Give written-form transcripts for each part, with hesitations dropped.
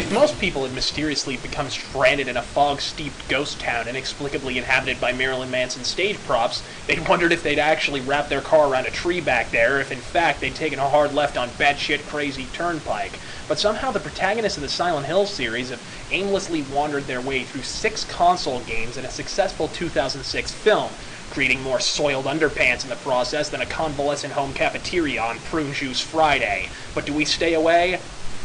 If most people had mysteriously become stranded in a fog-steeped ghost town inexplicably inhabited by Marilyn Manson stage props, they'd wondered if they'd actually wrapped their car around a tree back there, or if in fact they'd taken a hard left on batshit crazy Turnpike. But somehow the protagonists of the Silent Hill series have aimlessly wandered their way through 6 console games and a successful 2006 film, creating more soiled underpants in the process than a convalescent home cafeteria on Prune Juice Friday. But do we stay away?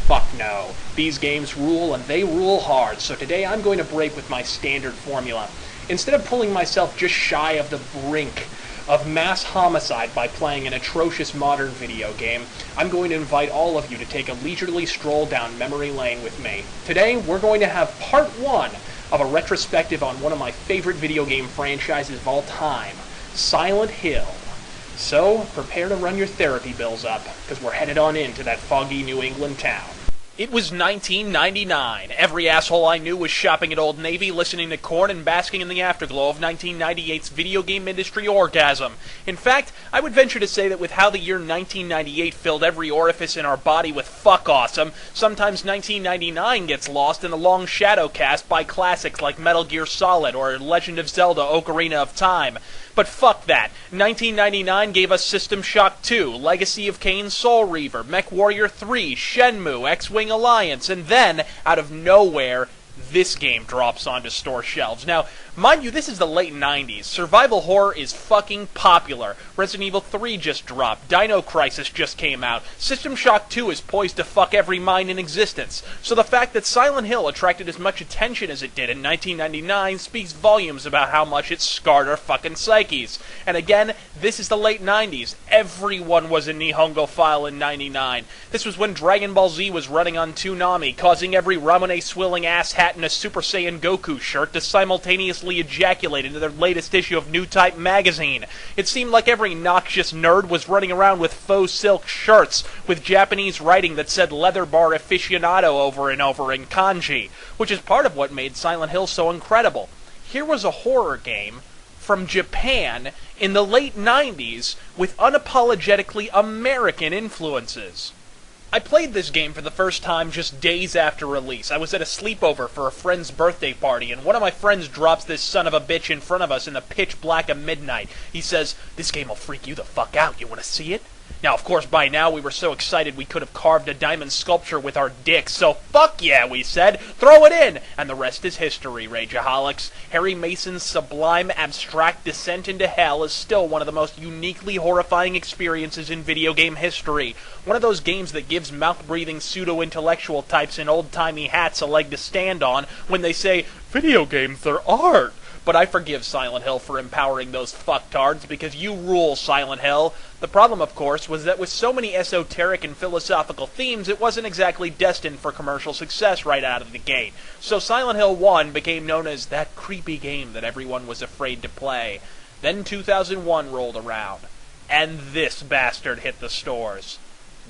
Fuck no. These games rule, and they rule hard, so today I'm going to break with my standard formula. Instead of pulling myself just shy of the brink of mass homicide by playing an atrocious modern video game, I'm going to invite all of you to take a leisurely stroll down memory lane with me. Today, we're going to have part 1 of a retrospective on one of my favorite video game franchises of all time, Silent Hill. So, prepare to run your therapy bills up, because we're headed on into that foggy New England town. It was 1999. Every asshole I knew was shopping at Old Navy, listening to Korn, and basking in the afterglow of 1998's video game industry orgasm. In fact, I would venture to say that with how the year 1998 filled every orifice in our body with fuck awesome, sometimes 1999 gets lost in the long shadow cast by classics like Metal Gear Solid or Legend of Zelda: Ocarina of Time. But fuck that. 1999 gave us System Shock 2, Legacy of Kain Soul Reaver, MechWarrior 3, Shenmue, X-Wing Alliance, and then, out of nowhere, this game drops onto store shelves. Now, mind you, this is the late 90s. Survival horror is fucking popular. Resident Evil 3 just dropped. Dino Crisis just came out. System Shock 2 is poised to fuck every mind in existence. So the fact that Silent Hill attracted as much attention as it did in 1999 speaks volumes about how much it scarred our fucking psyches. And again, this is the late 90s. Everyone was a Nihongo-phile in 99. This was when Dragon Ball Z was running on Toonami, causing every Ramune-swilling asshat in a Super Saiyan Goku shirt to simultaneously ejaculate into their latest issue of New Type magazine. It seemed like every noxious nerd was running around with faux silk shirts with Japanese writing that said leather bar aficionado over and over in kanji, which is part of what made Silent Hill so incredible. Here was a horror game from Japan in the late 90s with unapologetically American influences. I played this game for the first time just days after release. I was at a sleepover for a friend's birthday party, and one of my friends drops this son of a bitch in front of us in the pitch black of midnight. He says, "This game will freak you the fuck out. You want to see it?" Now, of course, by now we were so excited we could have carved a diamond sculpture with our dicks, so fuck yeah, we said. Throw it in! And the rest is history, Rageaholics. Harry Mason's sublime, abstract descent into hell is still one of the most uniquely horrifying experiences in video game history. One of those games that gives mouth-breathing pseudo-intellectual types in old-timey hats a leg to stand on when they say, "Video games are art." But I forgive Silent Hill for empowering those fucktards, because you rule, Silent Hill. The problem, of course, was that with so many esoteric and philosophical themes, it wasn't exactly destined for commercial success right out of the gate. So Silent Hill 1 became known as that creepy game that everyone was afraid to play. Then 2001 rolled around, and this bastard hit the stores.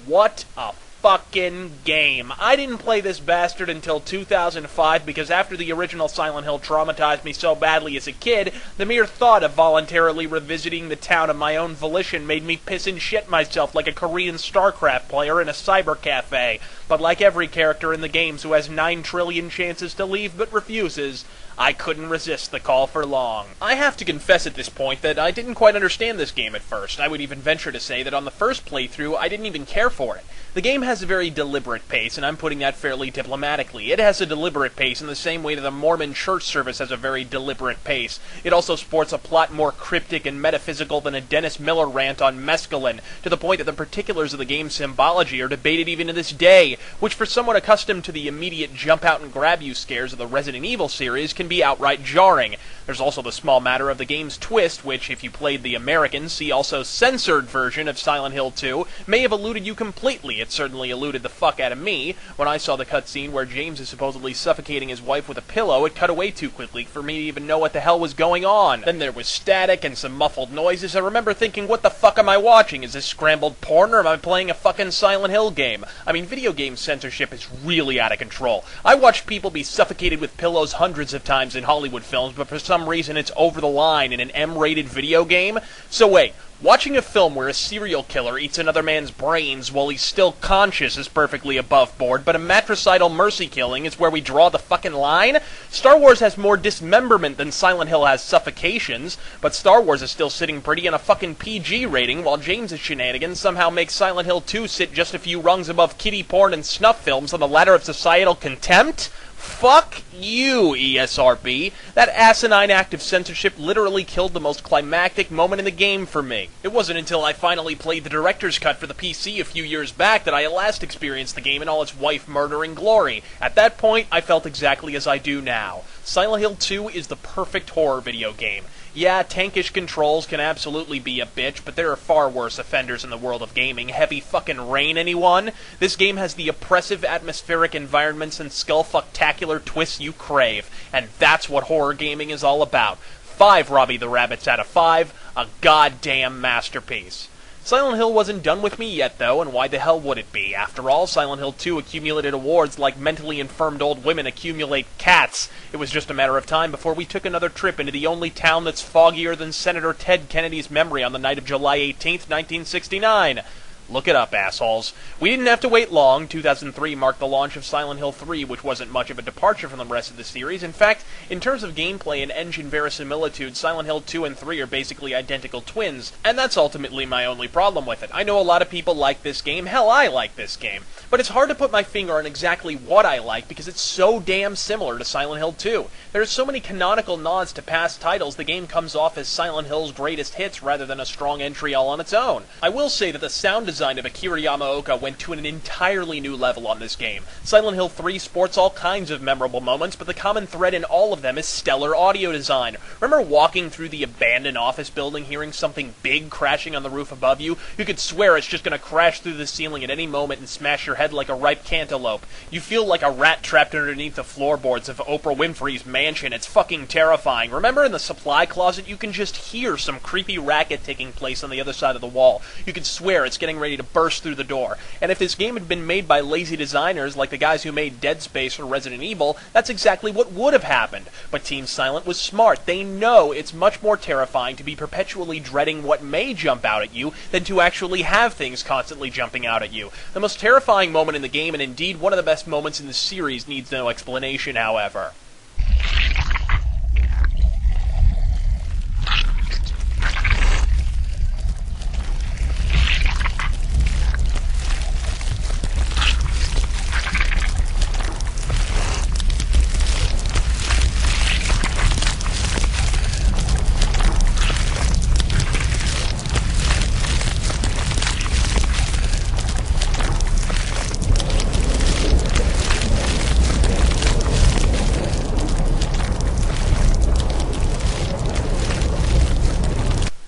What a fucking game. I didn't play this bastard until 2005 because after the original Silent Hill traumatized me so badly as a kid, the mere thought of voluntarily revisiting the town of my own volition made me piss and shit myself like a Korean StarCraft player in a cyber cafe. But like every character in the games who has 9 trillion chances to leave but refuses, I couldn't resist the call for long. I have to confess at this point that I didn't quite understand this game at first. I would even venture to say that on the first playthrough, I didn't even care for it. The game has a very deliberate pace, and I'm putting that fairly diplomatically. It has a deliberate pace in the same way that the Mormon church service has a very deliberate pace. It also sports a plot more cryptic and metaphysical than a Dennis Miller rant on mescaline, to the point that the particulars of the game's symbology are debated even to this day, which for someone accustomed to the immediate jump-out-and-grab-you scares of the Resident Evil series can be outright jarring. There's also the small matter of the game's twist, which, if you played the American, see also censored version of Silent Hill 2, may have eluded you completely. It certainly eluded the fuck out of me. When I saw the cutscene where James is supposedly suffocating his wife with a pillow, it cut away too quickly for me to even know what the hell was going on. Then there was static and some muffled noises. I remember thinking, what the fuck am I watching? Is this scrambled porn or am I playing a fucking Silent Hill game? I mean, video game censorship is really out of control. I watched people be suffocated with pillows hundreds of times in Hollywood films, but for some reason it's over the line in an M-rated video game? So wait, Watching a film where a serial killer eats another man's brains while he's still conscious is perfectly above board, but a matricidal mercy killing is where we draw the fucking line? Star Wars has more dismemberment than Silent Hill has suffocations, but Star Wars is still sitting pretty in a fucking PG rating, while James's shenanigans somehow make Silent Hill 2 sit just a few rungs above kiddie porn and snuff films on the ladder of societal contempt? Fuck you, ESRB. That asinine act of censorship literally killed the most climactic moment in the game for me. It wasn't until I finally played the director's cut for the PC a few years back that I at last experienced the game in all its wife-murdering glory. At that point, I felt exactly as I do now. Silent Hill 2 is the perfect horror video game. Yeah, tankish controls can absolutely be a bitch, but there are far worse offenders in the world of gaming. Heavy fucking rain, anyone? This game has the oppressive atmospheric environments and skull-fucktacular twists you crave, and that's what horror gaming is all about. 5 Robbie the Rabbits out of 5, a goddamn masterpiece. Silent Hill wasn't done with me yet, though, and why the hell would it be? After all, Silent Hill 2 accumulated awards like mentally infirmed old women accumulate cats. It was just a matter of time before we took another trip into the only town that's foggier than Senator Ted Kennedy's memory on the night of July 18th, 1969. Look it up, assholes. We didn't have to wait long. 2003 marked the launch of Silent Hill 3, which wasn't much of a departure from the rest of the series. In fact, in terms of gameplay and engine verisimilitude, Silent Hill 2 and 3 are basically identical twins, and that's ultimately my only problem with it. I know a lot of people like this game. Hell, I like this game. But it's hard to put my finger on exactly what I like because it's so damn similar to Silent Hill 2. There are so many canonical nods to past titles, the game comes off as Silent Hill's greatest hits rather than a strong entry all on its own. I will say that the sound design of Akira Yamaoka went to an entirely new level on this game. Silent Hill 3 sports all kinds of memorable moments, but the common thread in all of them is stellar audio design. Remember walking through the abandoned office building, hearing something big crashing on the roof above you? You could swear it's just going to crash through the ceiling at any moment and smash your head like a ripe cantaloupe. You feel like a rat trapped underneath the floorboards of Oprah Winfrey's mansion. It's fucking terrifying. Remember in the supply closet, you can just hear some creepy racket taking place on the other side of the wall. You could swear it's getting ready to burst through the door. And if this game had been made by lazy designers like the guys who made Dead Space or Resident Evil, that's exactly what would have happened. But Team Silent was smart. They know it's much more terrifying to be perpetually dreading what may jump out at you than to actually have things constantly jumping out at you. The most terrifying moment in the game, and indeed one of the best moments in the series, needs no explanation, however.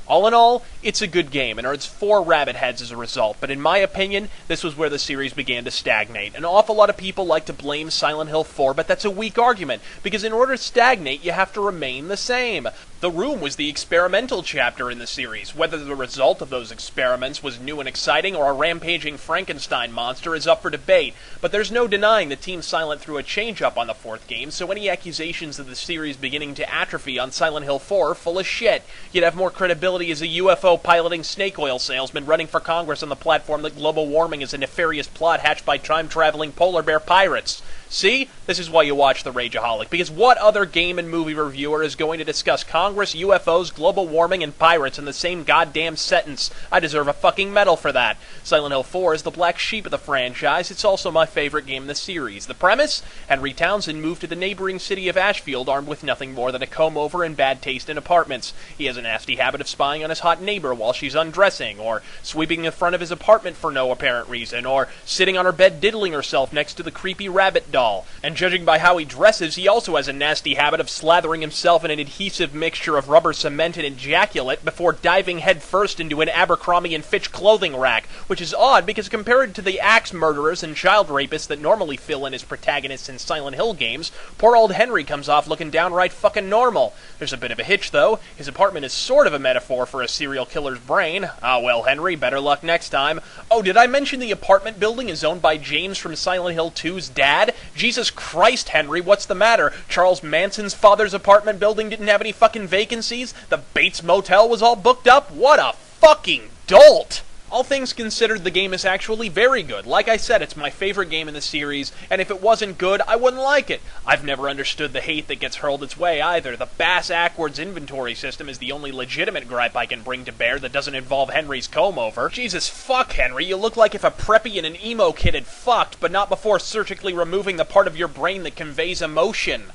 All in all, it's a good game, and earns 4 rabbit heads as a result, but in my opinion, this was where the series began to stagnate. An awful lot of people like to blame Silent Hill 4, but that's a weak argument, because in order to stagnate, you have to remain the same. The Room was the experimental chapter in the series. Whether the result of those experiments was new and exciting or a rampaging Frankenstein monster is up for debate, but there's no denying that Team Silent threw a change-up on the 4th game, so any accusations of the series beginning to atrophy on Silent Hill 4 are full of shit. You'd have more credibility as a UFO piloting snake oil salesman running for Congress on the platform that global warming is a nefarious plot hatched by time-traveling polar bear pirates. See? This is why you watch the Rageaholic, because what other game and movie reviewer is going to discuss Congress, UFOs, global warming, and pirates in the same goddamn sentence? I deserve a fucking medal for that. Silent Hill 4 is the black sheep of the franchise. It's also my favorite game in the series. The premise? Henry Townsend moved to the neighboring city of Ashfield armed with nothing more than a comb-over and bad taste in apartments. He has a nasty habit of spying on his hot neighbor while she's undressing, or sweeping the front of his apartment for no apparent reason, or sitting on her bed diddling herself next to the creepy rabbit doll. And judging by how he dresses, he also has a nasty habit of slathering himself in an adhesive mixture of rubber cement and ejaculate before diving headfirst into an Abercrombie & Fitch clothing rack, which is odd because compared to the axe murderers and child rapists that normally fill in as protagonists in Silent Hill games, poor old Henry comes off looking downright fucking normal. There's a bit of a hitch, though. His apartment is sort of a metaphor for a serial killer's brain. Ah, well, Henry, better luck next time. Oh, did I mention the apartment building is owned by James from Silent Hill 2's dad? Jesus Christ, Henry, what's the matter? Charles Manson's father's apartment building didn't have any fucking vacancies? The Bates Motel was all booked up? What a fucking dolt! All things considered, the game is actually very good. Like I said, it's my favorite game in the series, and if it wasn't good, I wouldn't like it. I've never understood the hate that gets hurled its way either. The bass-ackwards inventory system is the only legitimate gripe I can bring to bear that doesn't involve Henry's comb-over. Jesus fuck, Henry, you look like if a preppy and an emo kid had fucked, but not before surgically removing the part of your brain that conveys emotion.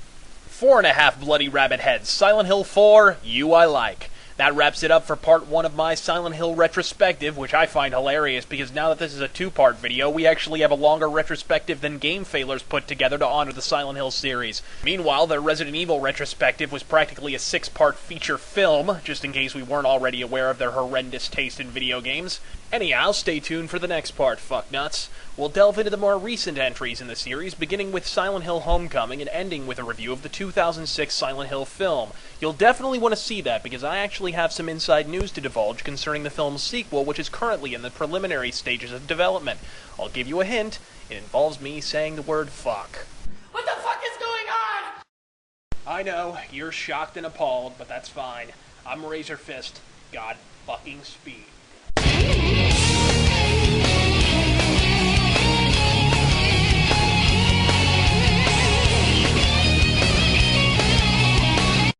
4.5 bloody rabbit heads. Silent Hill 4, you I like. That wraps it up for part 1 of my Silent Hill retrospective, which I find hilarious because now that this is a 2-part video, we actually have a longer retrospective than Game Failers put together to honor the Silent Hill series. Meanwhile, the Resident Evil retrospective was practically a 6-part feature film, just in case we weren't already aware of their horrendous taste in video games. Anyhow, stay tuned for the next part, fucknuts. We'll delve into the more recent entries in the series, beginning with Silent Hill Homecoming and ending with a review of the 2006 Silent Hill film. You'll definitely want to see that, because I actually have some inside news to divulge concerning the film's sequel, which is currently in the preliminary stages of development. I'll give you a hint. It involves me saying the word fuck. What the fuck is going on? I know, you're shocked and appalled, but that's fine. I'm Razörfist. God fucking speed.